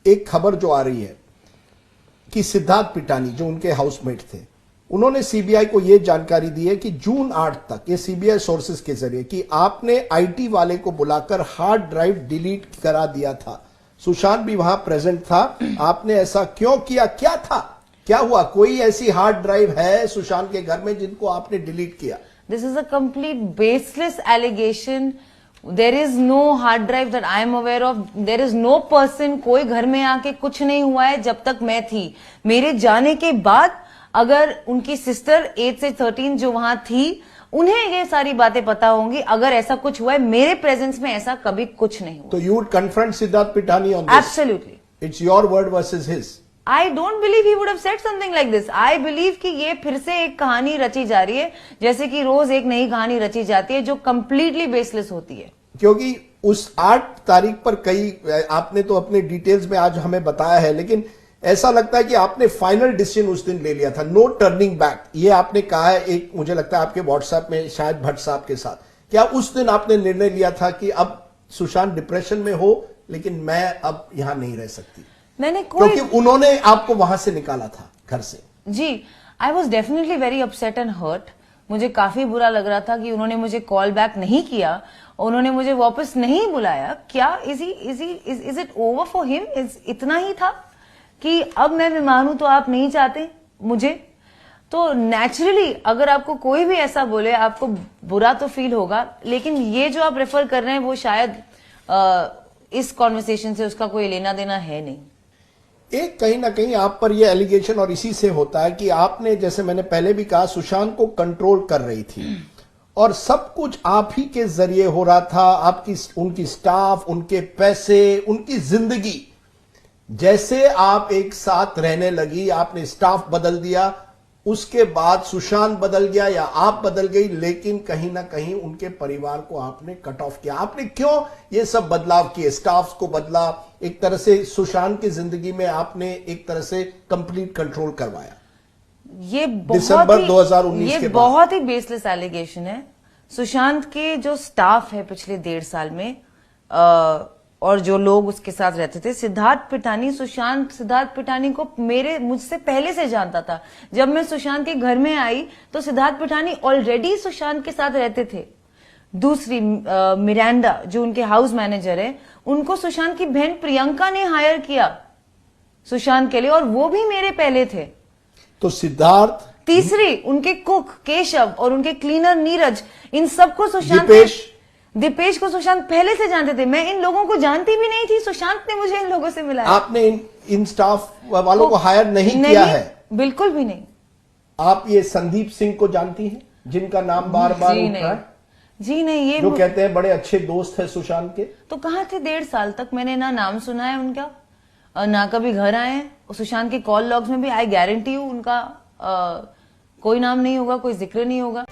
एक खबर जो आ रही है कि सिद्धार्थ पिटानी जो उनके हाउसमेट थे, उन्होंने सीबीआई को यह जानकारी दी है कि जून 8 तक, ये सीबीआई सोर्सेस के जरिए, कि आपने आईटी वाले को बुलाकर हार्ड ड्राइव डिलीट करा दिया था। सुशांत भी वहां प्रेजेंट था। आपने ऐसा क्यों किया? क्या था, क्या हुआ? कोई ऐसी हार्ड ड्राइव है सुशांत के घर में जिनको आपने डिलीट किया? This is a complete baseless allegation. There is no hard drive that I am aware of. There is no person, कोई घर में आके कुछ नहीं हुआ है जब तक मैं थी। मेरे जाने के बाद अगर उनकी सिस्टर 8 से 13 जो वहां थी, उन्हें ये सारी बातें पता होंगी। अगर ऐसा कुछ हुआ है मेरे प्रेजेंस में, ऐसा कभी कुछ नहीं हुआ। तो you would confront Siddharth Pitani on this? Absolutely. It's your word versus his. I don't believe he would have said something like this. I believe कि ये फिर से एक कहानी रची जा रही है, जैसे कि रोज एक नई कहानी रची जाती है जो कंप्लीटली बेसलेस होती है। क्योंकि उस 8 तारीख पर कई, आपने तो अपने डिटेल्स में आज हमें बताया है, लेकिन ऐसा लगता है कि आपने फाइनल डिसीजन उस दिन ले लिया था, नो टर्निंग बैक। ये आपने कहा है, एक मुझे लगता है आपके व्हाट्सएप में शायद भट्ट साहब के साथ। क्या उस दिन आपने निर्णय लिया था कि अब सुशांत डिप्रेशन में हो, लेकिन मैं अब यहां नहीं रह सकती? मैंने कोई, क्योंकि उन्होंने आपको वहां से निकाला था, घर से। जी, I was definitely very upset and hurt. मुझे काफी बुरा लग रहा था कि उन्होंने मुझे कॉल बैक नहीं किया, उन्होंने मुझे वापस नहीं बुलाया। क्या is it over for him? इतना ही था कि अब मैं बीमार हूं तो आप नहीं चाहते मुझे? तो नेचुरली अगर आपको कोई भी ऐसा बोले, आपको बुरा तो फील होगा, लेकिन ये जो आप रेफर कर रहे हैं वो शायद इस कॉन्वर्सेशन से उसका कोई लेना देना है नहीं। एक कहीं ना कहीं आप पर यह एलिगेशन, और इसी से होता है कि आपने, जैसे मैंने पहले भी कहा, सुशांत को कंट्रोल कर रही थी और सब कुछ आप ही के जरिए हो रहा था। आपकी, उनकी स्टाफ, उनके पैसे, उनकी जिंदगी। जैसे आप एक साथ रहने लगी, आपने स्टाफ बदल दिया, उसके बाद सुशांत बदल गया या आप बदल गई, लेकिन कहीं ना कहीं उनके परिवार को आपने कट ऑफ किया। आपने क्यों ये सब बदलाव किए? स्टाफ को बदला, एक तरह से सुशांत की जिंदगी में आपने एक तरह से कंप्लीट कंट्रोल करवाया। ये दिसंबर 2019 के बाद। बहुत ही बेसलेस एलिगेशन है। सुशांत के जो स्टाफ है पिछले 1.5 साल में, और जो लोग उसके साथ रहते थे, सिद्धार्थ पिटानी, सिद्धार्थ पिटानी को मुझसे पहले से जानता था। जब मैं सुशांत के घर में आई तो सिद्धार्थ पिटानी ऑलरेडी सुशांत के साथ रहते थे। दूसरी मिरांडा जो उनके हाउस मैनेजर है, उनको सुशांत की बहन प्रियंका ने हायर किया सुशांत के लिए, और वो भी मेरे पहले थे। तो सिद्धार्थ, तीसरी उनके कुक केशव और उनके क्लीनर नीरज, इन सबको सुशांत, दीपेश को सुशांत पहले से जानते थे। मैं इन लोगों को जानती भी नहीं थी, सुशांत ने मुझे इन लोगों से मिलाया। आपने इन स्टाफ वालों को हायर नहीं किया है? बिल्कुल भी नहीं। आप ये संदीप सिंह को जानती हैं, जिनका नाम बार बार उठ रहा है? जी नहीं। ये जो कहते हैं बड़े अच्छे दोस्त है सुशांत के। तो कहाँ थे 1.5 साल तक? मैंने ना नाम सुना है उनका, ना कभी घर आए हैं। सुशांत के कॉल लॉग्स में भी आई गारंटी हूं उनका कोई नाम नहीं होगा, कोई जिक्र नहीं होगा।